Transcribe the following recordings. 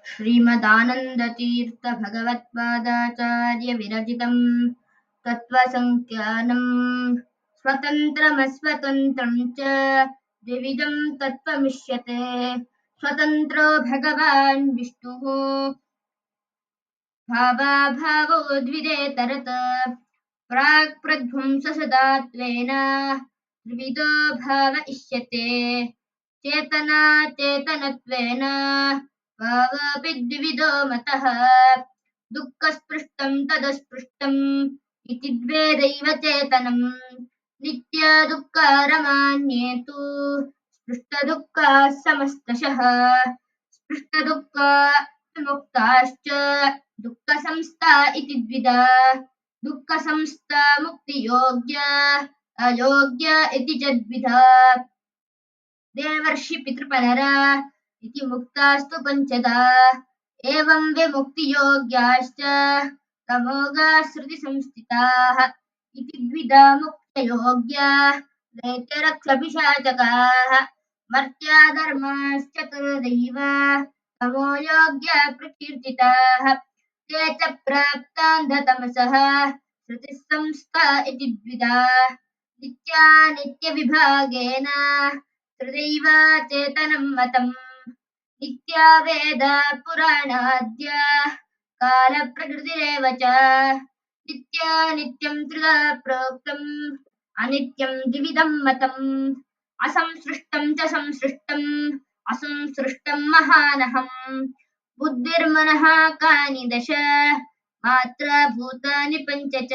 श्रीमदानन्दतीर्थ भगवत्पादाचार्य विरचितं तत्त्वसङ्ख्यानं स्वतन्त्रमस्वतन्त्रं च द्विविधं तत्त्वमिष्यते। स्वतन्त्रो भगवान् विष्णुः भावाभावो द्विजेतरत् प्राक् प्रध्वंससदात्वेन त्रिविधो भाव इष्यते। चेतना चेतनत्वेन भावोऽपि द्विविधो मतः। दुःखस्पृष्टं तदस्पृष्टम् इति द्वेदैव चेतनम्। नित्यदुःखरमान्ये तु स्पृष्टदुःखाः समस्तशः। स्पृष्टदुःखा विमुक्ताश्च दुःखसंस्था इति द्विधा। दुःखसंस्था मुक्तियोग्या अयोग्या इति च द्विधा। देवर्षि पितृपनरा इति मुक्तास्तु पञ्चधा। एवं विमुक्तियोग्याश्च तमोगाः श्रुतिसंस्थिताः इति द्विधा मुक्तयोग्या दैत्यरक्षपिशाचकाः। मर्त्या धर्माश्चतुर्दैव तमोयोग्या प्रकीर्तिताः। ते च प्राप्तान्धतमसः श्रुतिसंस्था इति द्विधा। नित्यानित्यविभागेन तृदैव चेतनं मतम्। नित्या वेद पुराणाद्य कालप्रकृतिरेव च। नित्यानित्यं त्रिधा प्रोक्तम् अनित्यं द्विविधं मतम्। असंसृष्टं च संसृष्टम् असंसृष्टं महानहम्। बुद्धिर्मनः कानि दश मात्रा भूतानि पञ्च च।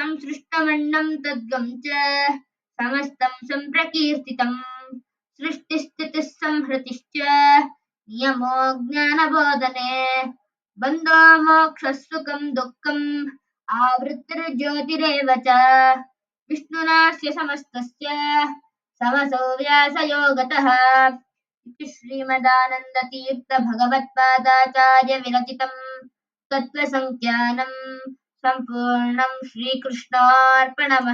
संसृष्टमन्नं तद्गं च समस्तं सम्प्रकीर्तितम्। सृष्टिस्थितिः संहृतिश्च नियमो ज्ञानबोधने। बन्धो मोक्षः सुखं दुःखम् आवृत्तिर्ज्योतिरेव च। विष्णुनास्य समस्तस्य समसो व्यासयोगतः। इति श्रीमदानन्दतीर्थ भगवत्पादाचार्य विरचितं तत्त्वसङ्ख्यानं सम्पूर्णं श्रीकृष्णार्पणमस्तु।